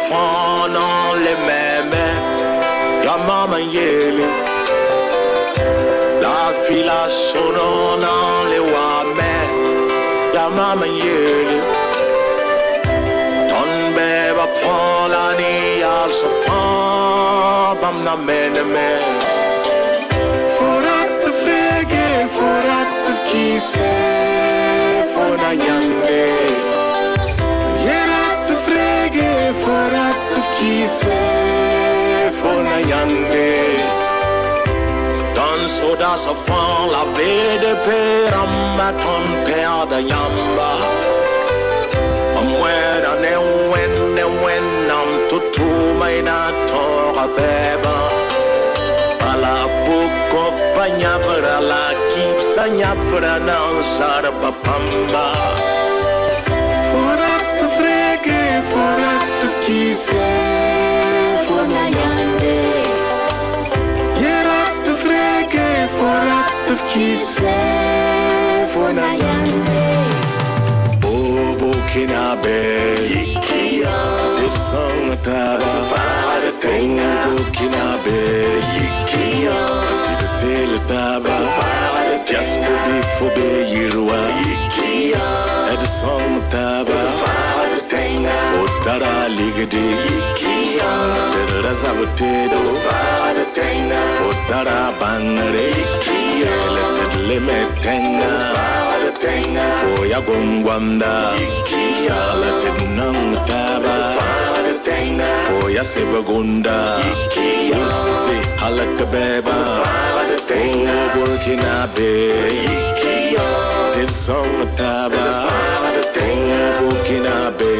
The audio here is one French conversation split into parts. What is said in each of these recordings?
fond dans les mêmes. Ya maman yele. La fila sono dans les wame. Ya maman yele. Ton beba fond la ni al so fond bam na meneme. Forat frege, forat kise, fona yande. Yerat frege, forat kise, fona yande. Dans soda sa fan la vede per amba ton per da yamba. Amwera ne wen nam tutu mai na tora beba. Ala buko panyabra la kipsa nyabra na sarba pamba. Forat frege, forat kise, fona yande. Yerat frege, forat kise, fona yande. Bobo kinabe, ikia, dit song taba, vada tenga. Bobo kinabe, ikia, dit tele taba, vada just be for be yirwa, ikia, et song taba, vada tenga. Fotara ligede, ikia, tera zabatedo, vada tenga. Fotara bangare, ikia, let leme tenga, vada tenga. Foya gongwanda, ikia, let nang taba, vada tenga. Foya sebagunda, ikia, uste halakabeba, vada tenga. Burkina be, ikia, dit song taba, vada tenga. Burkina be,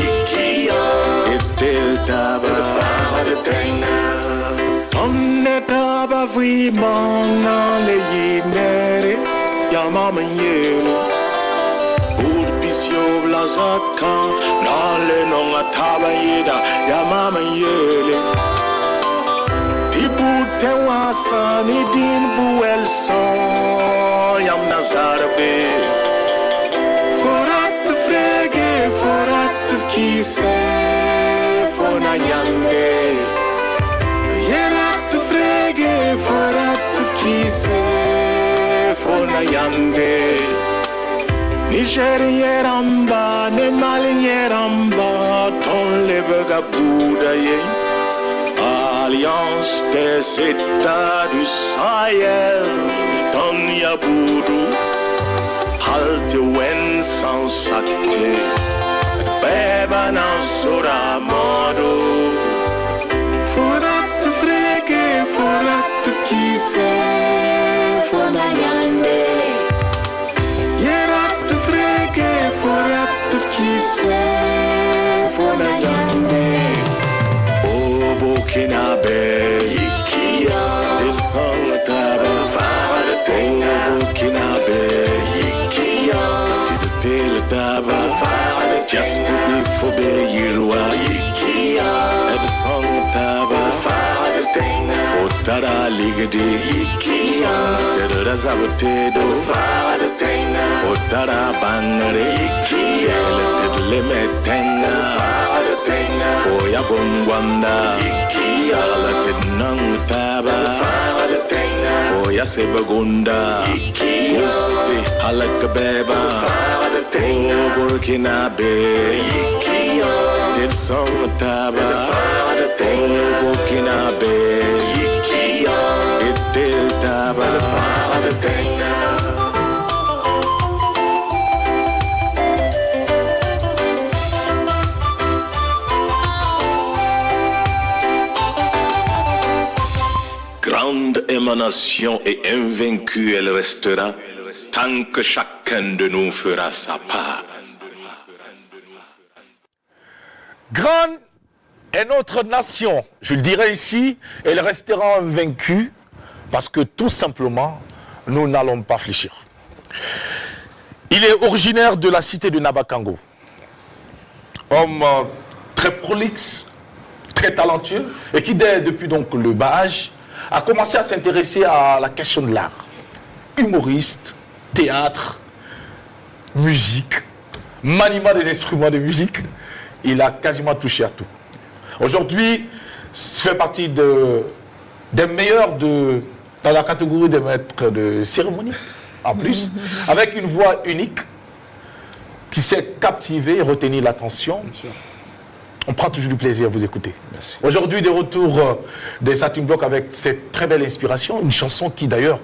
ikia, itel taba, vada tenga. Onne taba vraiment dans les yinere, ya mama yelo. Urpisio blazakan, nale nonga taba yeda, ya mama yele. Tibute wasani din buel son, yam nazarbe. Forat frege, forat kise, fona yande. Yerat frege, forat kise, fona yande. Nigérieramba, ne malieramba, ton le bugabouda ye. Alliance des États du Sahel, ton yaboudou. Halte wen sans sake, beba nan sura modo. Forat frege, forat kise, fona yande. Yerat frege, forat kise, fona yande. O Burkinabe, ikia, dit song taba, vada tenga. O Burkinabe, ikia, dit tele taba, vada just be for be yirwa, ikia, et song taba, vada tenga. Fotara ligede, ikia, tera zabatedo, vada tenga. Fotara bangare, ikia, let leme tenga, vada tenga. Foya gongwanda, ikia, let nang taba, vada tenga. Foya sebagunda, ikia, uste halakabeba, vada tenga. O Burkina be, ikia, dit song taba, vada tenga. O Burkina be, ikia, itel taba, vada tenga. Grande émanation et invaincue elle restera tant que chacun de nous fera sa part. Grande est notre nation, je le dirais ici, elle restera invaincue parce que tout simplement, nous n'allons pas fléchir. Il est originaire de la cité de Nabakango. Homme très prolixe, très talentueux, et qui depuis donc le bas âge a commencé à s'intéresser à la question de l'art. Humoriste, théâtre, musique, maniement des instruments de musique, il a quasiment touché à tout. Aujourd'hui, fait partie des meilleurs dans la catégorie des maîtres de cérémonie, en plus, avec une voix unique qui sait captiver et retenir l'attention. On prend toujours du plaisir à vous écouter. Merci. Aujourd'hui, de retour des Saturn Block avec cette très belle inspiration, une chanson qui d'ailleurs,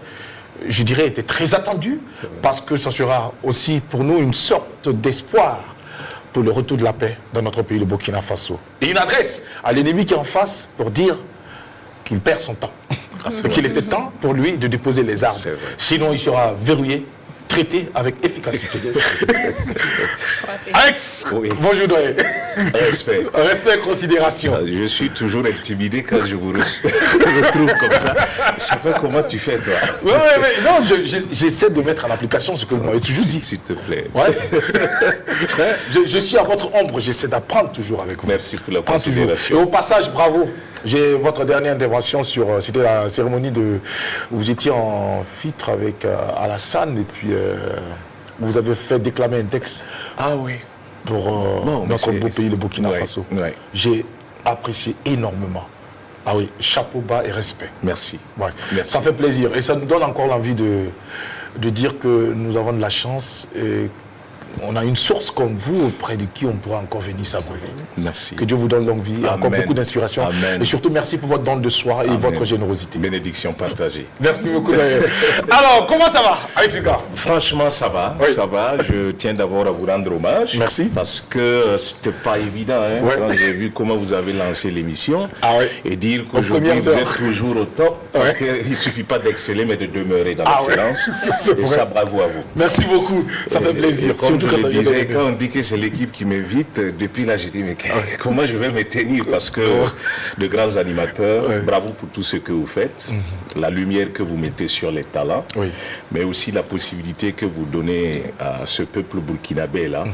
je dirais, était très attendue, parce que ça sera aussi pour nous une sorte d'espoir pour le retour de la paix dans notre pays, le Burkina Faso. Et une adresse à l'ennemi qui est en face pour dire qu'il perd son temps. Qu'il était temps pour lui de déposer les armes. Sinon, il sera verrouillé, traité avec efficacité. Alex, oui. Bonjour doyen. Respect. Respect et considération. Je suis toujours intimidé quand je vous retrouve comme ça. Je sais pas comment tu fais, toi. Oui, non, j'essaie de mettre en application ce que vous m'avez toujours dit. S'il te plaît. Ouais. je suis à votre ombre, j'essaie d'apprendre toujours avec vous. Merci pour la considération. Et au passage, bravo. J'ai votre dernière intervention c'était la cérémonie où vous étiez en filtre avec Alassane et puis vous avez fait déclamer un texte. Ah oui. Pour notre beau pays, le Burkina Faso. Ouais. J'ai apprécié énormément. Ah oui, chapeau bas et respect. Merci. Ouais. Merci. Ça fait plaisir et ça nous donne encore l'envie de dire que nous avons de la chance et on a une source comme vous auprès de qui on pourra encore venir s'abreuver. Merci. Que Dieu vous donne longue vie, encore beaucoup d'inspiration. Amen. Et surtout, merci pour votre don de soi et votre générosité. Bénédiction partagée. Merci beaucoup. Alors, comment ça va avec Lucas? Franchement, ça va. Oui. Ça va. Je tiens d'abord à vous rendre hommage. Merci. Parce que c'était pas évident quand j'ai vu comment vous avez lancé l'émission. Et dire qu'aujourd'hui, vous êtes toujours au top. Parce qu'il ne suffit pas d'exceller, mais de demeurer dans l'excellence. Et ça, bravo à vous. Merci beaucoup. Ça fait plaisir. Comme je le disais, quand on dit que c'est l'équipe qui m'invite, depuis là, j'ai dit, mais comment je vais me tenir? Parce que de grands animateurs, bravo pour tout ce que vous faites, la lumière que vous mettez sur les talents, mais aussi la possibilité que vous donnez à ce peuple burkinabé là,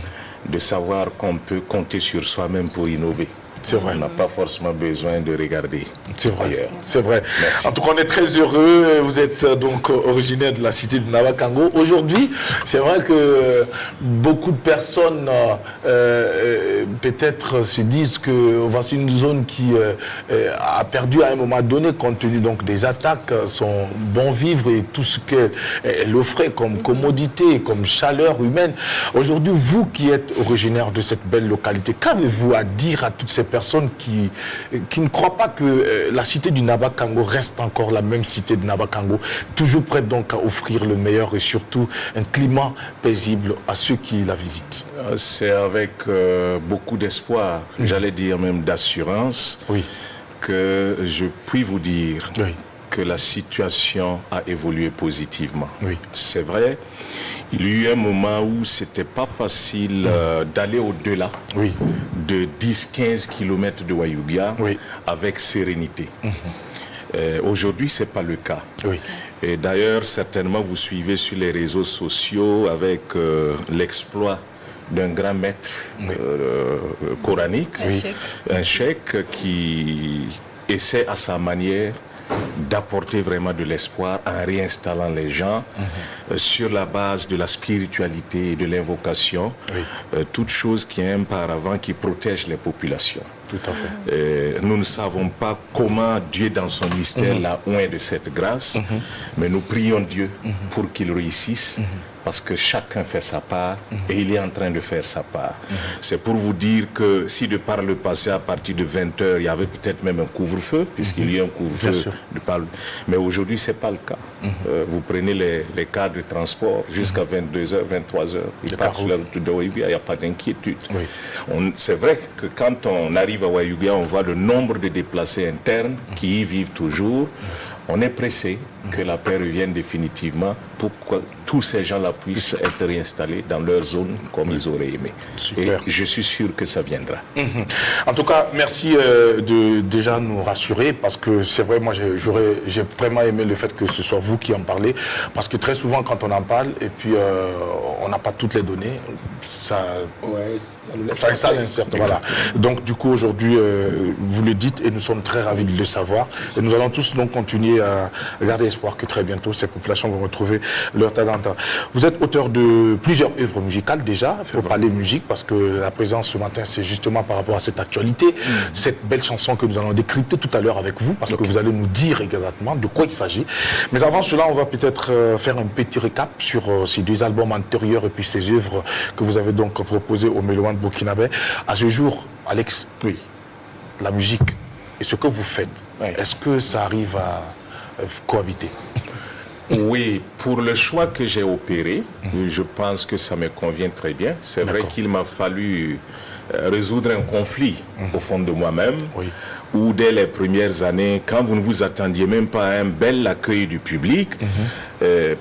de savoir qu'on peut compter sur soi-même pour innover. C'est vrai. On n'a pas forcément besoin de regarder. C'est vrai. Ailleurs. C'est vrai. Merci. En tout cas, on est très heureux. Vous êtes donc originaire de la cité de Nabakango. Aujourd'hui, c'est vrai que beaucoup de personnes peut-être se disent que voici une zone qui a perdu à un moment donné, compte tenu donc des attaques, son bon vivre et tout ce qu'elle offrait comme commodité, comme chaleur humaine. Aujourd'hui, vous qui êtes originaire de cette belle localité, qu'avez-vous à dire à toutes ces personnes qui ne croient pas que la cité du Nabakango reste encore la même cité de Nabakango, toujours prête donc à offrir le meilleur et surtout un climat paisible à ceux qui la visitent? C'est avec beaucoup d'espoir, j'allais dire même d'assurance, que je puis vous dire que la situation a évolué positivement. C'est vrai, il y a eu un moment où c'était pas facile d'aller au-delà de 10-15 km de Wayougia avec sérénité. Aujourd'hui, ce n'est pas le cas. Et d'ailleurs, certainement, vous suivez sur les réseaux sociaux avec l'exploit d'un grand maître coranique, un cheikh qui essaie à sa manière d'apporter vraiment de l'espoir en réinstallant les gens sur la base de la spiritualité et de l'invocation, toute chose qui est un paravent qui protège les populations. Tout à fait. Nous ne savons pas comment Dieu dans son mystère l'a oint de cette grâce, mais nous prions Dieu pour qu'il réussisse, parce que chacun fait sa part et il est en train de faire sa part. C'est pour vous dire que si de par le passé, à partir de 20h, il y avait peut-être même un couvre-feu, puisqu'il y a un couvre-feu, mais aujourd'hui, ce n'est pas le cas. Vous prenez les cas de transport jusqu'à 22h, 23h, ils partent sur la route de Wayougia, il n'y a pas d'inquiétude. C'est vrai que quand on arrive à Wayougia, on voit le nombre de déplacés internes qui y vivent toujours. On est pressé que la paix revienne définitivement pour que tous ces gens-là puissent être réinstallés dans leur zone comme ils auraient aimé. Super. Et je suis sûr que ça viendra. En tout cas, merci de déjà nous rassurer, parce que c'est vrai, moi j'ai vraiment aimé le fait que ce soit vous qui en parlez, parce que très souvent quand on en parle et puis on n'a pas toutes les données, ça l'inserte. Voilà. Donc du coup aujourd'hui vous le dites et nous sommes très ravis de le savoir, et nous allons tous donc continuer à garder espoir que très bientôt ces populations vont retrouver leur talent. Valentin. Vous êtes auteur de plusieurs œuvres musicales déjà, pour parler musique, parce que la présence ce matin, c'est justement par rapport à cette actualité, cette belle chanson que nous allons décrypter tout à l'heure avec vous, parce que vous allez nous dire exactement de quoi il s'agit. Mais avant cela, on va peut-être faire un petit récap sur ces deux albums antérieurs et puis ces œuvres que vous avez donc proposées au Méloman burkinabé. À ce jour, Alex, oui, la musique et ce que vous faites, est-ce que ça arrive à cohabiter? Oui, pour le choix que j'ai opéré, je pense que ça me convient très bien. C'est vrai qu'il m'a fallu résoudre un conflit au fond de moi-même, où dès les premières années, quand vous ne vous attendiez même pas à un bel accueil du public,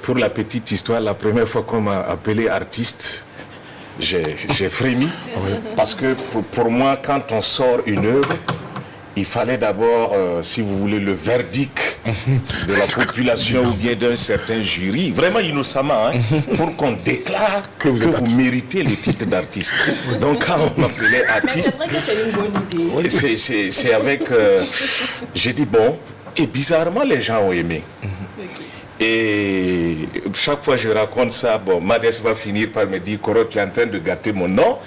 pour la petite histoire, la première fois qu'on m'a appelé artiste, j'ai frémi, parce que pour moi, quand on sort une œuvre, il fallait d'abord, si vous voulez, le verdict de la population ou bien d'un certain jury, vraiment innocemment, pour qu'on déclare que vous méritez le titre d'artiste. Donc quand on m'appelait artiste... Mais c'est vrai que c'est une bonne idée. Oui, c'est avec... j'ai dit bon, et bizarrement les gens ont aimé. Et chaque fois que je raconte ça, bon, Madès va finir par me dire, Koro, tu es en train de gâter mon nom.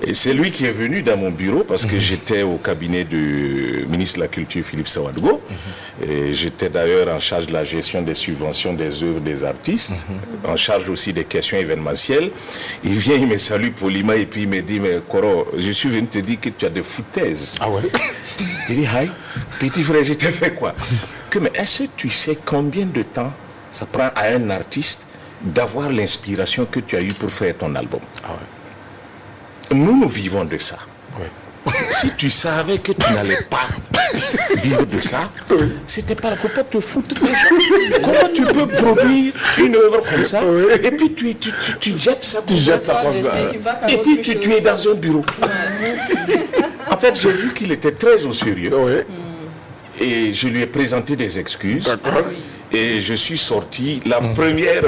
Et c'est lui qui est venu dans mon bureau parce que j'étais au cabinet du ministre de la Culture, Philippe Sawadgo. Et j'étais d'ailleurs en charge de la gestion des subventions des œuvres des artistes, en charge aussi des questions événementielles. Il vient, il me salue poliment et puis il me dit, mais Koro, je suis venu te dire que tu as des foutaises. Ah ouais? Il dit, hi, petit frère, je t'ai fait quoi? Mais est-ce que tu sais combien de temps ça prend à un artiste d'avoir l'inspiration que tu as eue pour faire ton album? Nous vivons de ça. Si tu savais que tu n'allais pas vivre de ça, c'était pas, faut pas te foutre de ça. Comment tu peux produire une œuvre comme ça et puis tu jettes ça comme ça, et puis tu es dans un bureau. En fait, j'ai vu qu'il était très au sérieux. Et je lui ai présenté des excuses. Et je suis sorti. La première,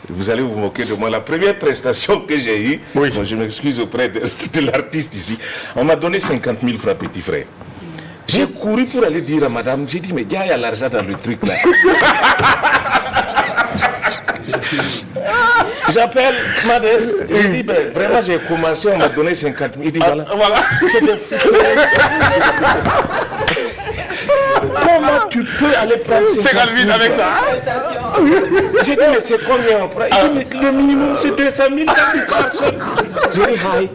vous allez vous moquer de moi, la première prestation que j'ai eue, bon, je m'excuse auprès de l'artiste ici, on m'a donné 50 000 francs, petit frère. J'ai couru pour aller dire à madame, j'ai dit, mais il y a l'argent dans le truc là. J'appelle Madès, j'ai dit, ben, vraiment j'ai commencé, on m'a donné 50 000. Il dit, voilà. C'est des fous. Comment tu peux aller prendre 50 000 avec ça? J'ai dit, mais c'est combien on prend? Il dit, mais le minimum c'est 200 000 personnes. J'ai dit, hi.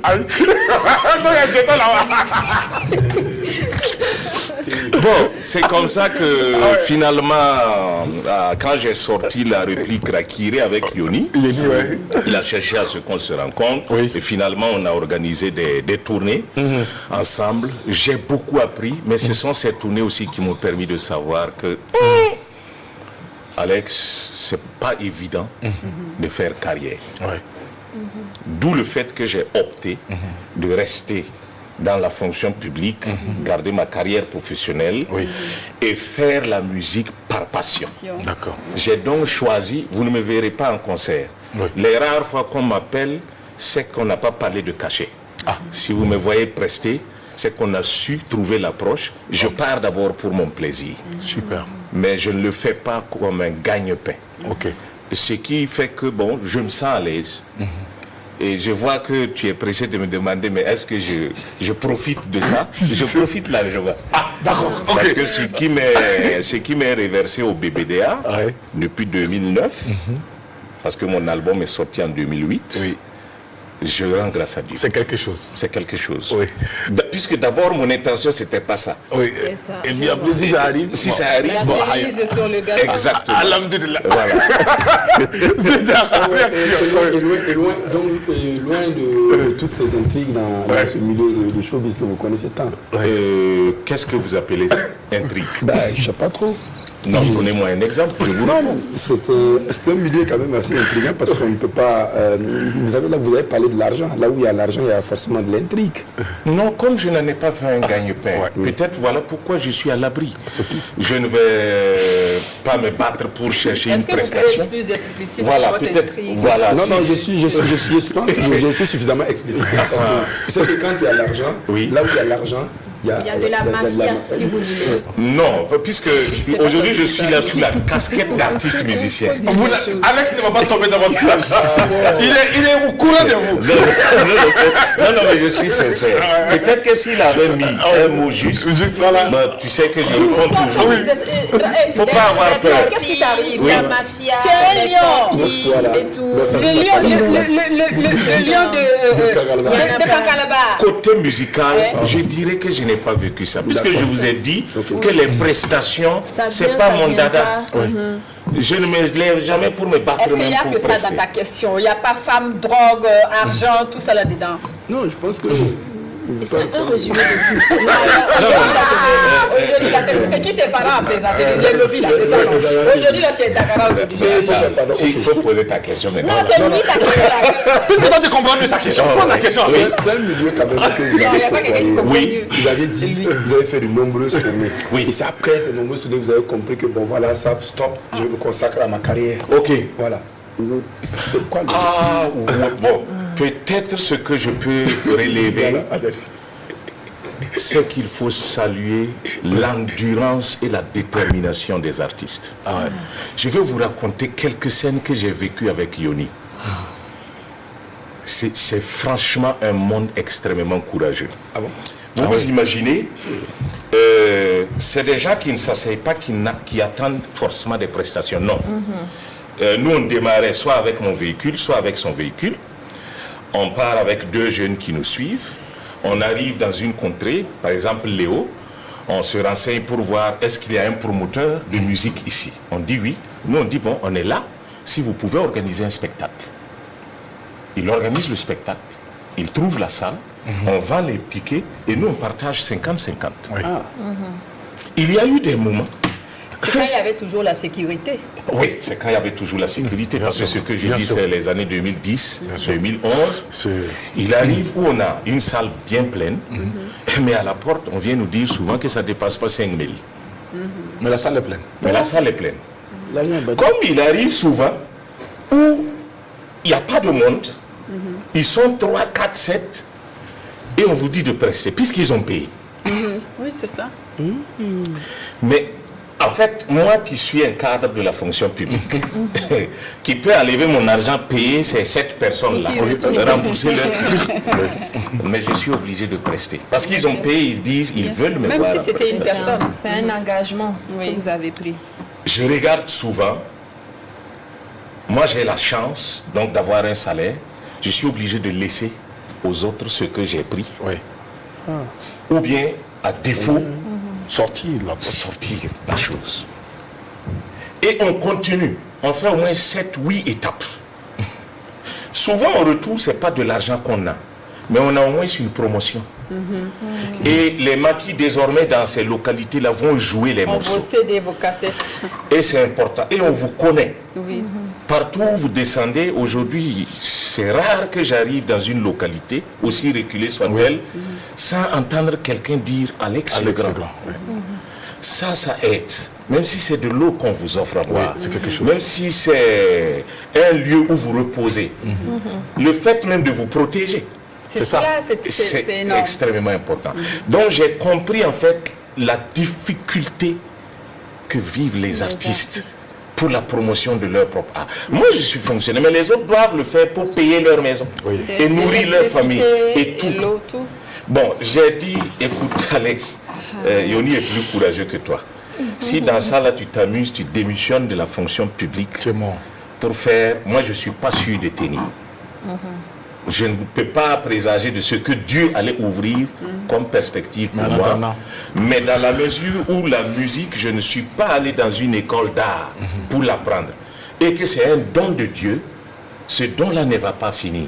Bon, c'est comme ça que finalement, quand j'ai sorti la réplique Rakiré avec Yoni, il a cherché à ce qu'on se rencontre. Et finalement, on a organisé des tournées ensemble. J'ai beaucoup appris, mais ce sont ces tournées aussi qui m'ont permis de savoir que, Alex, c'est pas évident de faire carrière. D'où le fait que j'ai opté de rester dans la fonction publique, garder ma carrière professionnelle et faire la musique par passion. J'ai donc choisi, vous ne me verrez pas en concert. Les rares fois qu'on m'appelle, c'est qu'on n'a pas parlé de cachet. Si vous me voyez prester, c'est qu'on a su trouver l'approche. Je pars d'abord pour mon plaisir. Super. Mais je ne le fais pas comme un gagne-pain. Ce qui fait que, bon, je me sens à l'aise. Et je vois que tu es pressé de me demander, mais est-ce que je profite de ça? Je profite largement. D'accord. Parce que ce qui m'est réversé au BBDA depuis 2009, parce que mon album est sorti en 2008, je rends grâce à Dieu. C'est quelque chose. C'est quelque chose. Puisque d'abord, mon intention, c'était pas ça. Ça. Et bien, si ça arrive, si ça arrive, bon, sur le gâteau. Exactement. Voilà. Et loin de toutes ces intrigues dans ce milieu de showbiz que vous connaissez tant. Qu'est-ce que vous appelez intrigue? Je ne sais pas trop. Non, donnez-moi un exemple. C'est un milieu quand même assez intriguant parce qu'on ne peut pas... vous avez parlé de l'argent. Là où il y a l'argent, il y a forcément de l'intrigue. Non, comme je n'en ai pas fait un gagne-pain, peut-être voilà pourquoi je suis à l'abri. Je ne vais pas me battre pour chercher une prestation. Plus explicite voilà, peut-être. Voilà. Non, je suis suffisamment explicite. Parce que vous savez, quand il y a l'argent, là où il y a l'argent, Il y a de la mafia, si vous voulez. Non, puisque aujourd'hui je suis là sous la casquette d'artiste musicien. Alex ne va pas tomber dans votre piège. Il est au courant de vous. Non, mais je suis sincère. Peut-être que s'il avait mis un mot juste, tu sais que je réponds toujours. Il ne faut pas avoir peur. Qu'est-ce qui t'arrive? Oui. La mafia, Tu es un les lion. torpilles et tout. Le lion de Kakalaba. Côté musical, je dirais que je n'ai pas vécu ça. Puisque je vous ai dit que les prestations, Ça c'est vient, pas ça mon vient dada. pas. Je ne me lève jamais pour me battre Est-ce qu'il même n'y a pour que ça prester. dans ta question? Il n'y a pas femme, drogue, argent, tout ça là-dedans? Non, je pense que... C'est un résumé de tout. Aujourd'hui, là, c'est qui tes parents à présenter? Les lobbies, là, c'est ça, non? Aujourd'hui, là, tu es Dakar aujourd'hui. S'il faut poser ta question maintenant. Non, c'est lui ta question là. C'est pas de comprendre mieux sa question. Prends la question. C'est un milieu quand même que vous Non, il avez n'y a pas quelqu'un qui côtoyé. comprend Oui. mieux. Vous avez dit, vous avez fait de nombreuses tournées. Oui. Et c'est après ces nombreuses tournées que vous avez compris que bon voilà, ça stop, je me consacre à ma carrière. Ok. Voilà. C'est quoi le... Ah, bon. Peut-être ce que je peux relever, c'est qu'il faut saluer l'endurance et la détermination des artistes. Je vais vous raconter quelques scènes que j'ai vécues avec Yoni. C'est franchement un monde extrêmement courageux. Ah bon? Vous imaginez, c'est des gens qui ne s'asseyent pas, qui attendent forcément des prestations. Non. Nous, on démarrait soit avec mon véhicule, soit avec son véhicule. On part avec 2 jeunes qui nous suivent. On arrive dans une contrée, par exemple Léo. On se renseigne pour voir est-ce qu'il y a un promoteur de musique ici. On dit oui. Nous, on dit bon, on est là. Si vous pouvez organiser un spectacle. Il organise le spectacle. Il trouve la salle. On vend les tickets et nous, on partage 50-50. Il y a eu des moments. C'est quand il y avait toujours la sécurité. Oui, c'est quand il y avait toujours la sécurité, parce que ce que je dis, c'est les années 2010, 2011. Il arrive où on a une salle bien pleine, mais à la porte, on vient nous dire souvent que ça ne dépasse pas 5 000. Mais la salle est pleine. Mais la salle est pleine. Comme il arrive souvent où il n'y a pas de monde, ils sont 3, 4, 7, et on vous dit de prester, puisqu'ils ont payé. Oui, c'est ça. Mais en fait, moi qui suis un cadre de la fonction publique, qui peut enlever mon argent, payer ces 7 personnes-là, rembourser leur prix, mais je suis obligé de prester. Parce qu'ils ont payé, ils disent, ils veulent me Même voir. si c'était une personne. C'est un engagement Oui. que vous avez pris. Je regarde souvent, moi j'ai la chance donc d'avoir un salaire, je suis obligé de laisser aux autres ce que j'ai pris. Oui. Ou bien, à défaut, Sortir là. sortir la chose. Et on continue. On fait au moins 7, 8 étapes. Souvent, au retour, ce n'est pas de l'argent qu'on a, mais on a au moins une promotion. Et les maquis, désormais, dans ces localités-là, vont jouer les On morceaux. vous cède vos cassettes. Et c'est important. Et on vous connaît. Oui. Partout où vous descendez, aujourd'hui, c'est rare que j'arrive dans une localité, aussi reculée soit-elle, sans entendre quelqu'un dire Alex le Grand. Ça aide. Même si c'est de l'eau qu'on vous offre à boire, c'est quelque chose. même si c'est un lieu où vous reposez, le fait même de vous protéger, C'est ça. C'est c'est énorme. extrêmement important. Donc j'ai compris en fait la difficulté que vivent les artistes pour la promotion de leur propre art. Moi je suis fonctionnaire, mais les autres doivent le faire pour payer leur maison et nourrir leur famille et tout. l'eau, tout. Bon, j'ai dit, écoute Alex, Yoni est plus courageux que toi. Si dans ça là tu t'amuses, tu démissionnes de la fonction publique pour faire, moi je ne suis pas sûr de tenir. Je ne peux pas présager de ce que Dieu allait ouvrir comme perspective pour moi. Mais dans la mesure où la musique, je ne suis pas allé dans une école d'art pour l'apprendre. Et que c'est un don de Dieu, ce don-là ne va pas finir.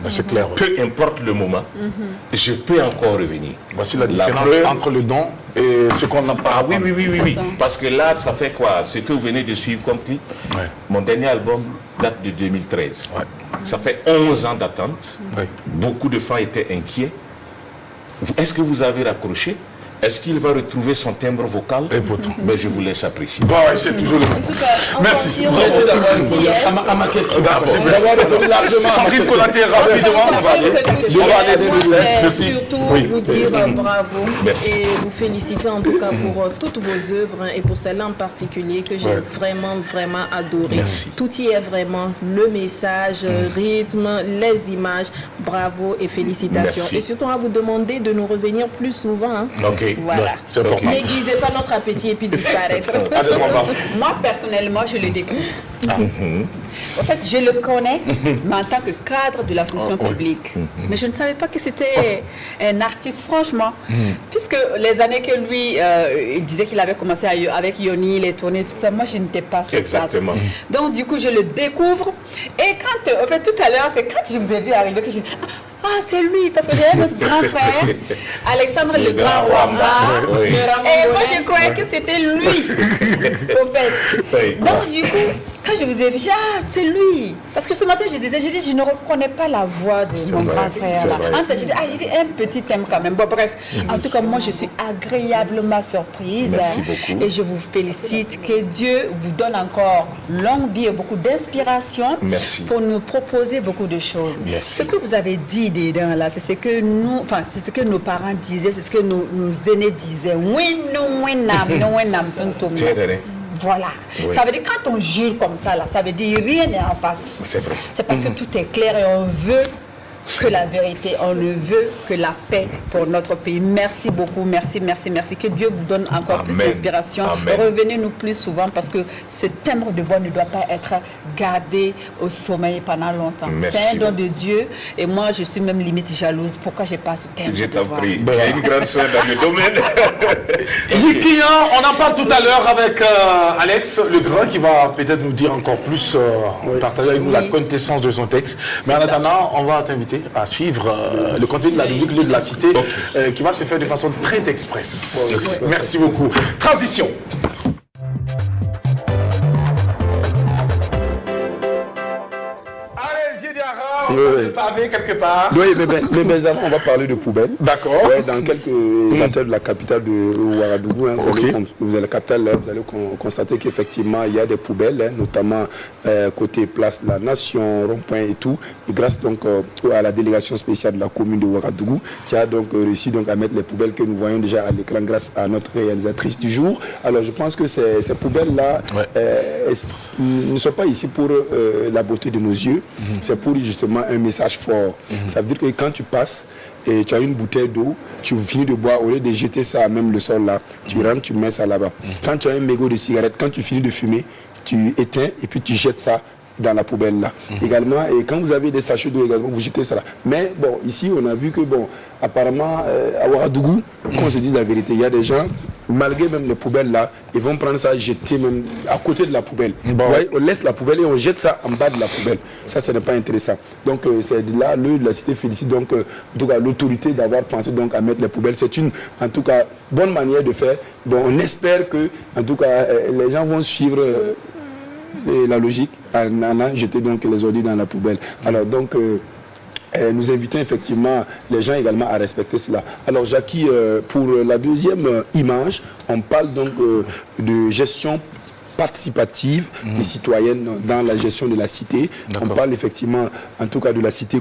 C'est clair. Peu importe le moment, je peux encore revenir. Voici la différence entre le don et ce qu'on n'a pas. Ah oui. Parce que là, ça fait quoi? Ce que vous venez de suivre comme titre, mon dernier album date de 2013. Ça fait 11 ans d'attente. Beaucoup de fans étaient inquiets. Est-ce que vous avez raccroché? Est-ce qu'il va retrouver son timbre vocal? Et pourtant. Mais je vous laisse apprécier. Bon, c'est toujours le En tout cas, on Merci. confirme J'essaie d'avoir une qu'hier, à ma question. D'avoir répondu largement. Sandrine Konaté, rapidement, on va aller. c'est surtout vous dire bravo Merci. et vous féliciter en tout cas pour toutes vos œuvres et pour celle-là en particulier que j'ai vraiment adoré. Merci. Tout y est vraiment, le message, rythme, les images. Bravo et félicitations. Merci. Et surtout à vous demander de nous revenir plus souvent. Hein. Ok. Voilà. C'est important. N'aiguisez pas notre appétit et puis disparaître. Moi, personnellement, je le découvre. En fait, je le connais, mais en tant que cadre de la fonction publique. Mais je ne savais pas que c'était un artiste, franchement. Puisque les années que lui, il disait qu'il avait commencé avec Yoni, les tournées, tout ça, moi, je n'étais pas sur place. Exactement. Donc, du coup, je le découvre. Et quand, en fait, tout à l'heure, c'est quand je vous ai vu arriver que j'ai dit, ah, c'est lui, parce que j'ai notre grand frère, Alexandre le Grand Wamba. Oui. Et moi, je croyais que c'était lui, au fait. Oui. Donc, du coup, quand je vous ai vu, j'ai dit, ah, c'est lui. Parce que ce matin, je disais, je ne reconnais pas la voix de mon vrai, grand frère. c'est Là. vrai. J'ai dit, un petit thème quand même. Bon, bref. En tout cas, moi, je suis agréablement surprise. Merci beaucoup. Et je vous félicite. Que Dieu vous donne encore longue vie et beaucoup d'inspiration Merci. pour nous proposer beaucoup de choses. Merci. Ce que vous avez dit dedans, là, c'est ce que nous, enfin, c'est ce que nos parents disaient, c'est ce que nos aînés disaient. Oui, nous, oui, nam, tonton. C'est vrai. Voilà. Oui. Ça veut dire quand on jure comme ça, là, ça veut dire rien n'est en face. C'est vrai. C'est parce que tout est clair et on veut que la vérité, on ne veut que la paix pour notre pays. Merci beaucoup, merci. Que Dieu vous donne encore plus Amen. d'inspiration. Amen. Revenez-nous plus souvent parce que ce timbre de voix ne doit pas être gardé au sommeil pendant longtemps. Merci C'est un don beaucoup. de Dieu et moi je suis même limite jalouse. Pourquoi j'ai pas ce timbre Je de t'en voix? prie. J'ai une grande soeur dans le domaine. Yikian, on en parle tout à l'heure avec Alex le Grand qui va peut-être nous dire encore plus, partager avec nous la quintessence de son texte. Mais en attendant, on va t'inviter à suivre le contenu de la rubrique Lieu de la Cité qui va se faire de façon très express. Merci beaucoup. Transition. Oui. Pavé quelque part. Oui, mais avant, on va parler de poubelles. D'accord. Ouais, dans quelques hôtels de la capitale de Ouagadougou, hein, vous allez la capitale, vous allez constater qu'effectivement, il y a des poubelles, hein, notamment côté place de la Nation, rond-point et tout. Et grâce donc à la délégation spéciale de la commune de Ouagadougou, qui a donc réussi donc à mettre les poubelles que nous voyons déjà à l'écran grâce à notre réalisatrice du jour. Alors, je pense que ces poubelles-là ne sont pas ici pour la beauté de nos yeux. C'est pour justement un message fort. Ça veut dire que quand tu passes et tu as une bouteille d'eau, tu finis de boire, au lieu de jeter ça même le sol là, tu rentres, tu mets ça là-bas. Quand tu as un mégot de cigarette, quand tu finis de fumer, tu éteins et puis tu jettes ça dans la poubelle là. Également, et quand vous avez des sachets d'eau également, vous jetez ça là. Mais bon, ici on a vu que bon, apparemment à Ouagadougou, qu'on se dise la vérité, il y a des gens, malgré même les poubelles là, ils vont prendre ça, jeter même à côté de la poubelle. Vous voyez, on laisse la poubelle et on jette ça en bas de la poubelle. Ça, ce n'est pas intéressant. Donc c'est de là, le de la cité félicite donc en tout cas l'autorité d'avoir pensé donc à mettre les poubelles. C'est une en tout cas bonne manière de faire. Bon, on espère que en tout cas les gens vont suivre la logique en allant jeter donc les ordures dans la poubelle. Alors donc nous invitons effectivement les gens également à respecter cela. Alors Jackie, pour la deuxième image, on parle donc de gestion participative et citoyenne dans la gestion de la cité. On parle effectivement, en tout cas, de la cité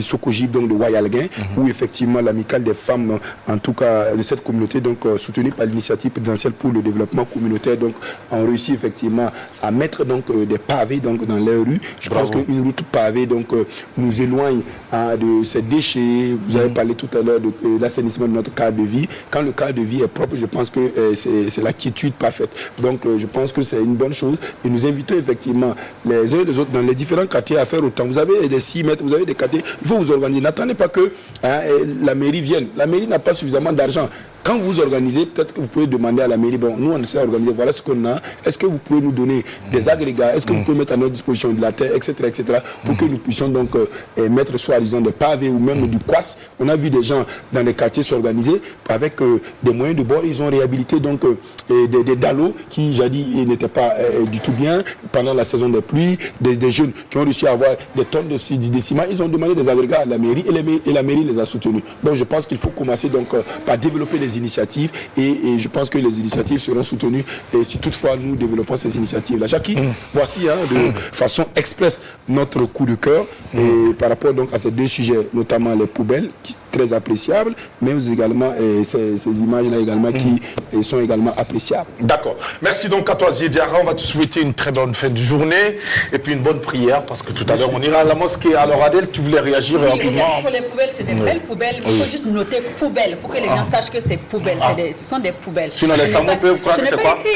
Sokojib, donc de Wayalguin, où effectivement l'amicale des femmes, en tout cas de cette communauté, donc soutenue par l'initiative présidentielle pour le développement communautaire, donc ont réussi effectivement à mettre donc des pavés donc dans les rues. Je pense qu'une route pavée donc nous éloigne de ces déchets. Vous avez parlé tout à l'heure de l'assainissement de notre cadre de vie. Quand le cadre de vie est propre, je pense que c'est la quiétude parfaite. Donc je pense que c'est une bonne chose et nous invitons effectivement les uns et les autres dans les différents quartiers à faire autant. Vous avez des 6 mètres, vous avez des quartiers, il faut vous organiser. N'attendez pas que la mairie vienne. La mairie n'a pas suffisamment d'argent. Quand vous organisez, peut-être que vous pouvez demander à la mairie, bon, nous on essaie d'organiser, voilà ce qu'on a, est-ce que vous pouvez nous donner des agrégats, est-ce que vous pouvez mettre à notre disposition de la terre, etc., pour que nous puissions donc mettre soit disons des pavés ou même du quartz. On a vu des gens dans les quartiers s'organiser avec des moyens de bord, ils ont réhabilité donc des dallos qui jadis n'étaient pas du tout bien pendant la saison des pluies, des jeunes qui ont réussi à avoir des tonnes de ciment, ils ont demandé des agrégats à la mairie et la mairie les a soutenus. Donc je pense qu'il faut commencer donc par développer des des initiatives et je pense que les initiatives seront soutenues et si toutefois nous développons ces initiatives-là. Jackie, voici de façon express notre coup de cœur et par rapport donc à ces deux sujets, notamment les poubelles, qui sont très appréciables, mais également ces images-là également qui sont également appréciables. D'accord. Merci donc à toi Ziediara, on va te souhaiter une très bonne fin de journée et puis une bonne prière parce que tout à l'heure on ira à la mosquée. Alors Adèle, tu voulais réagir rapidement? Pour les poubelles, c'est des belles poubelles. Il faut juste noter poubelles pour que les gens sachent que c'est poubelles. Ce sont des poubelles. Sinon les salmons peuvent croire que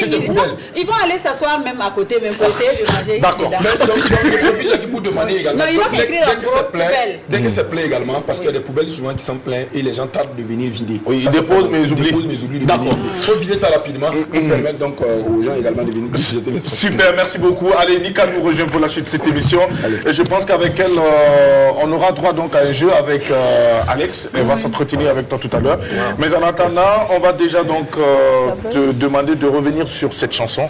c'est quoi? Ils vont aller s'asseoir même à côté, même pour essayer de manger. D'accord. Donc, pour demander également. Non, il va écrire dès que c'est plein également, parce qu'il y a des poubelles souvent qui sont pleines et les gens tardent de venir vider. Oui, ils déposent mais ils oublient. D'accord. Il faut vider ça rapidement pour permettre donc aux gens également de venir jeter les sorties. Super, merci beaucoup. Allez, Nika nous rejoint pour la suite de cette émission. Et je pense qu'avec elle, on aura droit donc à un jeu avec Alex. Elle va s'entretenir avec toi tout à l'heure. Mais en attendant, on va déjà donc te demander de revenir sur cette chanson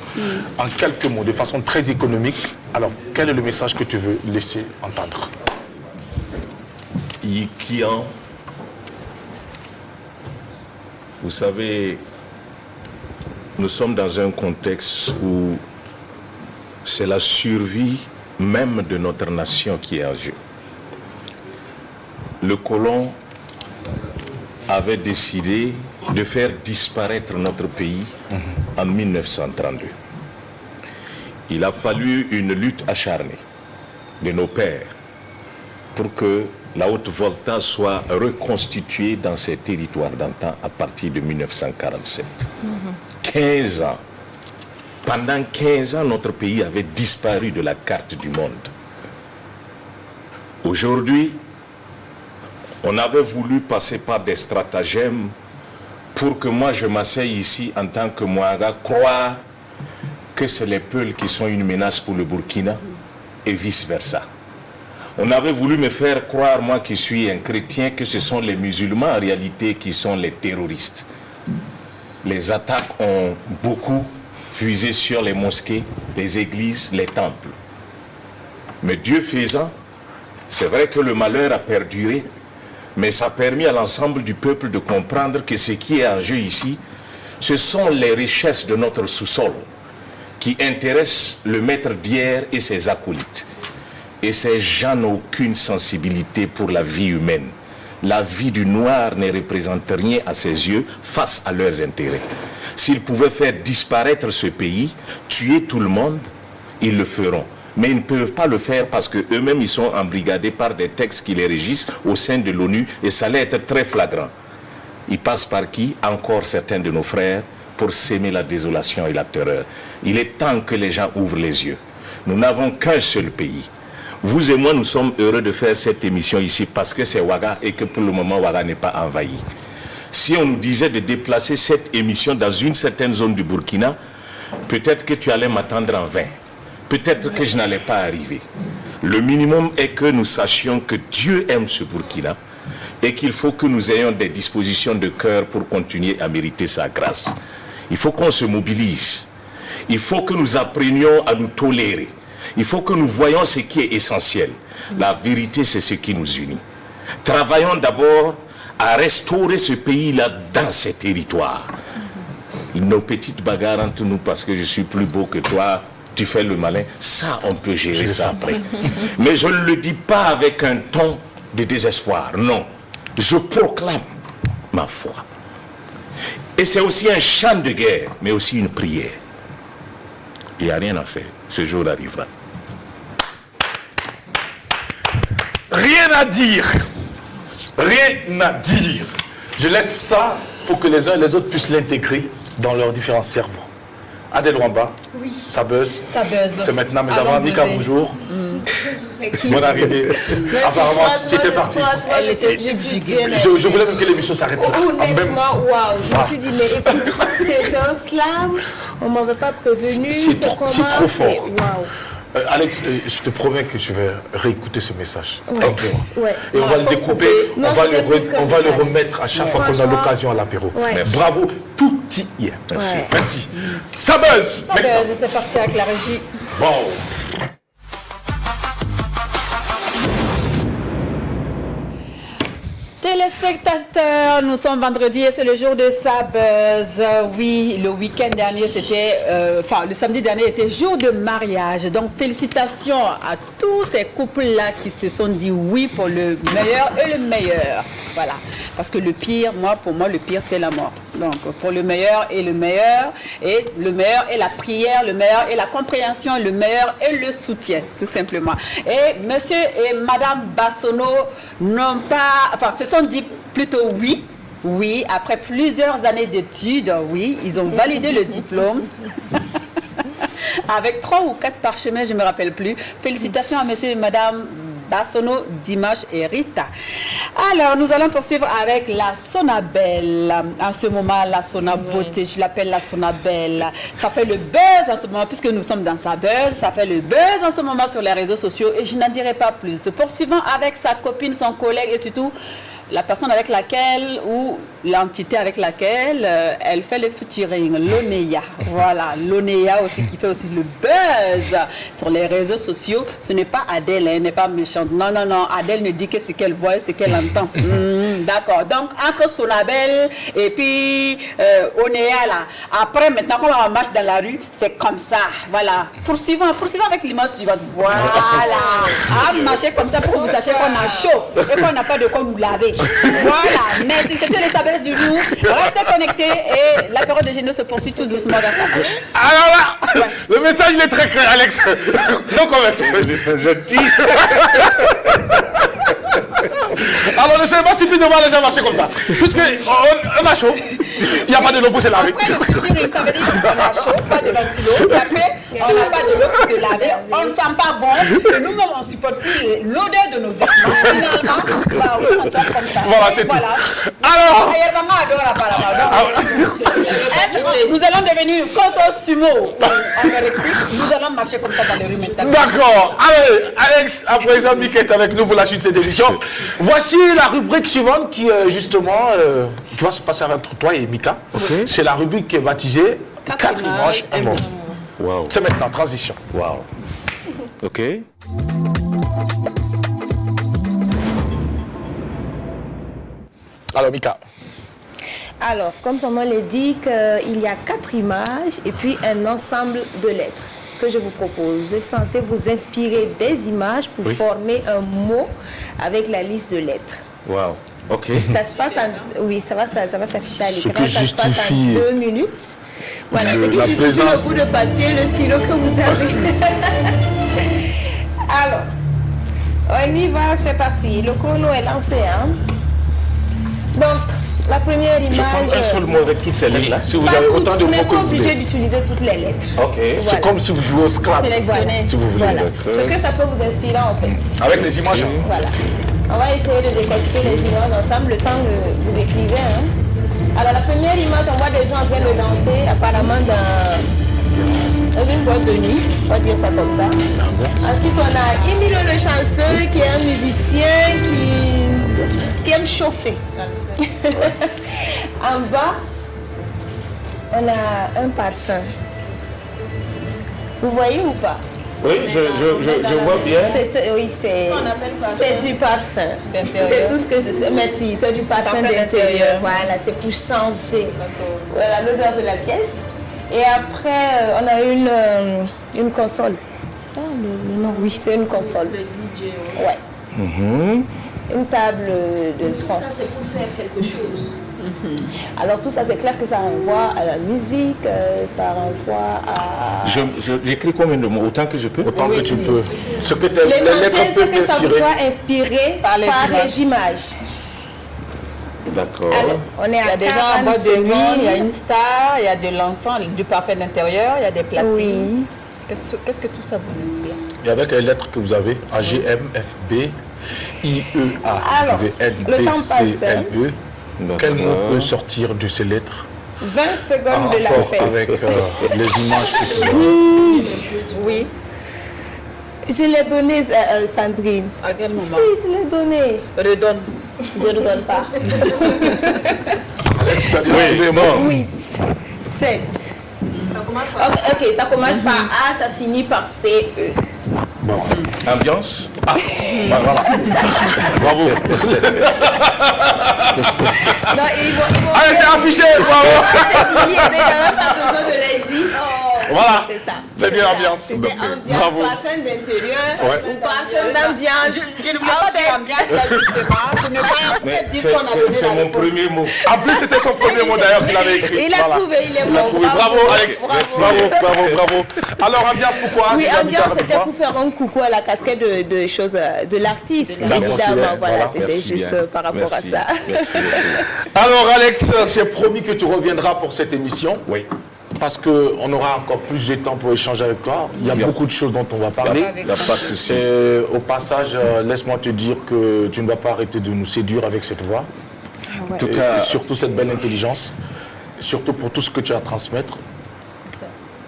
en quelques mots, de façon très économique. Alors, quel est le message que tu veux laisser entendre? Yikian, vous savez, nous sommes dans un contexte où c'est la survie même de notre nation qui est en jeu. Le colon avait décidé de faire disparaître notre pays en 1932. Il a fallu une lutte acharnée de nos pères pour que la Haute-Volta soit reconstituée dans ces territoires d'antan à partir de 1947. 15 ans. Pendant 15 ans, notre pays avait disparu de la carte du monde. Aujourd'hui, on avait voulu passer par des stratagèmes pour que moi je m'asseye ici en tant que Mouaga, croire que c'est les Peuls qui sont une menace pour le Burkina et vice-versa. On avait voulu me faire croire, moi qui suis un chrétien, que ce sont les musulmans en réalité qui sont les terroristes. Les attaques ont beaucoup fusé sur les mosquées, les églises, les temples. Mais Dieu faisant, c'est vrai que le malheur a perduré, mais ça a permis à l'ensemble du peuple de comprendre que ce qui est en jeu ici, ce sont les richesses de notre sous-sol qui intéressent le maître d'hier et ses acolytes. Et ces gens n'ont aucune sensibilité pour la vie humaine. La vie du noir ne représente rien à ses yeux face à leurs intérêts. S'ils pouvaient faire disparaître ce pays, tuer tout le monde, ils le feront. Mais ils ne peuvent pas le faire parce qu'eux-mêmes, ils sont embrigadés par des textes qui les régissent au sein de l'ONU et ça allait être très flagrant. Ils passent par qui? Encore certains de nos frères pour s'aimer la désolation et la terreur. Il est temps que les gens ouvrent les yeux. Nous n'avons qu'un seul pays. Vous et moi, nous sommes heureux de faire cette émission ici parce que c'est Ouaga et que pour le moment, Ouaga n'est pas envahi. Si on nous disait de déplacer cette émission dans une certaine zone du Burkina, peut-être que tu allais m'attendre en vain. Peut-être que je n'allais pas arriver. Le minimum est que nous sachions que Dieu aime ce Burkina et qu'il faut que nous ayons des dispositions de cœur pour continuer à mériter sa grâce. Il faut qu'on se mobilise. Il faut que nous apprenions à nous tolérer. Il faut que nous voyions ce qui est essentiel. La vérité, c'est ce qui nous unit. Travaillons d'abord à restaurer ce pays-là dans ces territoires. Nos petites bagarres entre nous parce que je suis plus beau que toi, tu fais le malin, ça on peut gérer ça après. Mais je ne le dis pas avec un ton de désespoir, non. Je proclame ma foi. Et c'est aussi un chant de guerre, mais aussi une prière. Il n'y a rien à faire, ce jour arrivera. Rien à dire. Rien à dire. Je laisse ça pour que les uns et les autres puissent l'intégrer dans leurs différents cerveaux. Adèle Wamba, oui. Ça buzz. Ça buzz. C'est maintenant, mes amants. Mika, bonjour. Bonne arrivée. Apparemment, tu étais parti. Je voulais même que l'émission s'arrête là. Honnêtement, waouh. Je me suis dit, mais écoute, c'est un slam. On ne m'avait pas prévenu. C'est trop fort. Waouh. Alex, je te promets que je vais réécouter ce message. Ouais. Et on va le découper, on va le remettre à chaque fois qu'on a l'occasion à l'apéro. Bravo, tout y est. Merci. Merci. Ça buzz. Ça buzz, c'est parti avec la régie. Bon. Télé téléspectateurs, nous sommes vendredi et c'est le jour de Sabuzz. Oui, le week-end dernier, le samedi dernier était jour de mariage. Donc, félicitations à tous ces couples-là qui se sont dit oui pour le meilleur et le meilleur. Voilà. Parce que le pire, pour moi, le pire, c'est la mort. Donc, pour le meilleur et le meilleur est la prière, le meilleur est la compréhension, le meilleur est le soutien, tout simplement. Et monsieur et madame Bassonneau se sont dit plutôt oui. Oui, après plusieurs années d'études, oui, ils ont validé le diplôme. Avec 3 ou 4 parchemins, je ne me rappelle plus. Félicitations à monsieur et madame Bassonneau, Dimanche et Rita. Alors, nous allons poursuivre avec la Sonabelle. En ce moment, la Sonabeauté, je l'appelle la Sonabelle. Ça fait le buzz en ce moment, puisque nous sommes dans sa buzz. Ça fait le buzz en ce moment sur les réseaux sociaux et je n'en dirai pas plus. Poursuivons avec sa copine, son collègue et surtout la personne avec laquelle ou l'entité avec laquelle elle fait le featuring, Lonéa. Voilà, Lonéa aussi qui fait aussi le buzz sur les réseaux sociaux. Ce n'est pas Adèle, elle n'est pas méchante. Non, non, non, Adèle ne dit que ce qu'elle voit et ce qu'elle entend. D'accord, donc entre Sonabelle et puis Onéa là, après maintenant quand on marche dans la rue, c'est comme ça. Voilà, poursuivons avec l'image suivante. Voilà, à marcher comme ça pour que vous sachiez qu'on a chaud et qu'on n'a pas de quoi nous laver. Voilà, merci, c'était les Sabuzz du jour. Restez connectés et la période de génome se poursuit tout doucement. Alors là, le message il est très clair, Alex. Non, comment je dis. Alors ne sais pas stupidement les gens marcher comme ça. Puisqu'on a chaud, il n'y a pas de l'eau pour se laver. Après le featuring, ça veut dire qu'on a chaud, pas de ventilo. Et après, on n'a pas de l'eau pour se laver. On ne sent pas bon. Et nous-mêmes, on ne supporte plus l'odeur de nos vêtements. Finalement, on sort comme ça. Voilà, c'est tout. Alors, nous allons devenir consort sumo en Amérique. Nous allons marcher comme ça dans les rues maintenant. D'accord. Allez, Alex, à présent, Mick est avec nous pour la suite de cette émission. Voici la rubrique suivante qui justement qui va se passer entre toi et Mika. Okay. C'est la rubrique qui est baptisée 4 images, un mot. Wow. C'est maintenant, transition. Wow. Ok. Alors, Mika. Alors, comme son nom l'indique, il y a 4 images et puis un ensemble de lettres que je vous propose. Vous êtes censé vous inspirer des images pour former un mot avec la liste de lettres. Wow. Ok. Ça se passe en... Oui, ça va s'afficher à l'écran. Ça se passe en 2 minutes. Voilà, ce qui justifie le bout de papier, le stylo que vous avez. Alors, on y va, c'est parti. Le chrono est lancé. Hein? Donc, la première image... Je forme un seul mot avec toutes ces lettres-là. Si vous avez autant de mots que vous voulez. Vous n'êtes pas obligé d'utiliser toutes les lettres. Ok. Voilà. C'est comme si vous jouez au Scrabble. Voilà. Si vous voulez. Voilà. Ce que ça peut vous inspirer en fait. Avec les images. Voilà. On va essayer de décortiquer les images ensemble le temps que vous écrivez. Hein. Alors la première image, on voit des gens en train de danser apparemment dans une boîte de nuit. On va dire ça comme ça. Ensuite, on a Émile le chanceux qui est un musicien qui aime chauffer. En bas, on a un parfum. Vous voyez ou pas? Oui, je vois bien. C'est du parfum. C'est tout ce que je sais. Merci, c'est du parfum d'intérieur. Voilà, c'est pour changer l'odeur de la pièce. Et après, on a une console. Ça, le nom? Oui, c'est une console. Le DJ. Ouais. Une table de son. Ça, c'est pour faire quelque chose. Alors tout ça, c'est clair que ça renvoie à la musique, ça renvoie à... J'écris combien de mots? Autant que je peux? Autant que tu peux. Ce que l'essentiel, c'est que ça vous soit inspiré par les images. D'accord. On est il y a des gens en boîte de nuit, il y a une star, il y a de l'encens, du parfum d'intérieur, il y a des platines. Oui. Qu'est-ce que tout ça vous inspire? Et avec les lettres que vous avez, A, G, M, F, B, I, E, A, V, N, B, C, L, E. Quel mot peut sortir de ces lettres 20 secondes de la fête. Avec les images que tu as. Oui. Je l'ai donné, Sandrine. À quel moment? Si, je l'ai donné. Redonne. Je ne donne pas. Oui, bon. 8, 7. Ça commence par Ok, ça commence par A, ça finit par C, E. Bon. Ambiance? Ah, bah voilà. Bravo. Non, ils vont Allez, c'est affiché, bravo. il n'y a même pas besoin de l'indice. Oh, Voilà. c'est ça. C'est bien l'ambiance. C'était ambiance, Bravo. parfum d'intérieur Ouais. ou parfum d'ambiance. Je ne voulais pas faire ambiance là, justement. Je ne Mais pas dire qu'on a donné c'est la mon réponse. premier mot. En plus, c'était son premier mot d'ailleurs qu'il avait écrit. Il a Voilà. trouvé, il est Il a bon. trouvé. Bravo, Alex. Bravo. Alors, ambiance, pourquoi? Oui, Tu vas nous dire ambiance, avec c'était moi pour faire un coucou à la casquette de choses de l'artiste. D'accord. Évidemment, voilà, Voilà. c'était Merci juste bien. par rapport Merci. à ça. Merci beaucoup. Alors, Alex, j'ai promis que tu reviendras pour cette émission. Oui. Parce qu'on aura encore plus de temps pour échanger avec toi. Il y a beaucoup de choses dont on va parler. Il n'y a pas de souci. Et au passage, laisse-moi te dire que tu ne vas pas arrêter de nous séduire avec cette voix. En tout Et cas, surtout cette belle intelligence. Surtout pour tout ce que tu as à transmettre.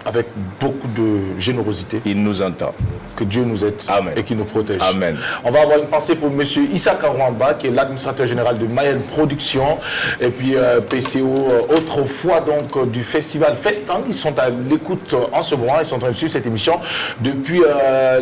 Avec beaucoup de générosité. il nous entend. Que Dieu nous aide Amen. et qu'il nous protège. Amen. On va avoir une pensée pour M. Issa Karwamba, qui est l'administrateur général de Mayenne Production, et puis PCO, autrefois donc du festival Festin. Ils sont à l'écoute en ce moment, ils sont en train de suivre cette émission depuis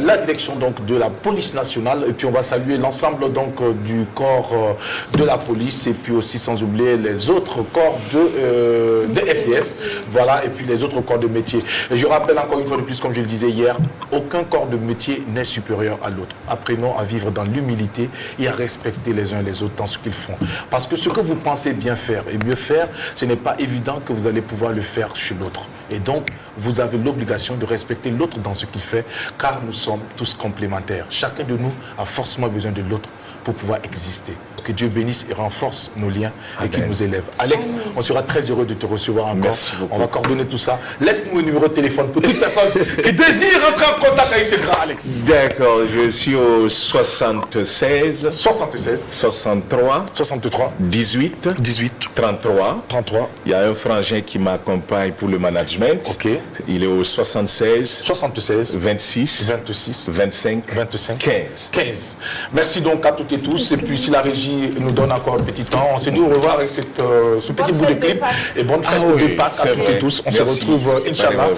la direction donc de la police nationale. Et puis on va saluer l'ensemble donc du corps de la police, et puis aussi sans oublier les autres corps de FDS, voilà, et puis les autres corps de métier. Et je rappelle encore une fois de plus, comme je le disais hier, aucun corps de métier n'est supérieur à l'autre. Apprenons à vivre dans l'humilité et à respecter les uns les autres dans ce qu'ils font. Parce que ce que vous pensez bien faire et mieux faire, ce n'est pas évident que vous allez pouvoir le faire chez l'autre. Et donc, vous avez l'obligation de respecter l'autre dans ce qu'il fait, car nous sommes tous complémentaires. Chacun de nous a forcément besoin de l'autre pour pouvoir exister. Que Dieu bénisse et renforce nos liens et qu'il nous élève. Alex, on sera très heureux de te recevoir encore. Merci beaucoup. On va coordonner tout ça. Laisse-nous un numéro de téléphone pour toute personne qui désire entrer en contact avec ce grand Alex. D'accord, je suis au 76, 76, 63, 63, 18, 18, 33. 33, Il y a un frangin qui m'accompagne pour le management. ok, Il est au 76, 76, 26, 26, 25, 25, 15. 15. Merci donc à toutes et tous. Et puis si la régie nous donne encore un petit temps, on se dit au revoir avec ce petit bout de clip. Et bonne fête Ah oui, de Pâques à c'est toutes et vrai. tous. On Merci. se retrouve, Inch'Allah.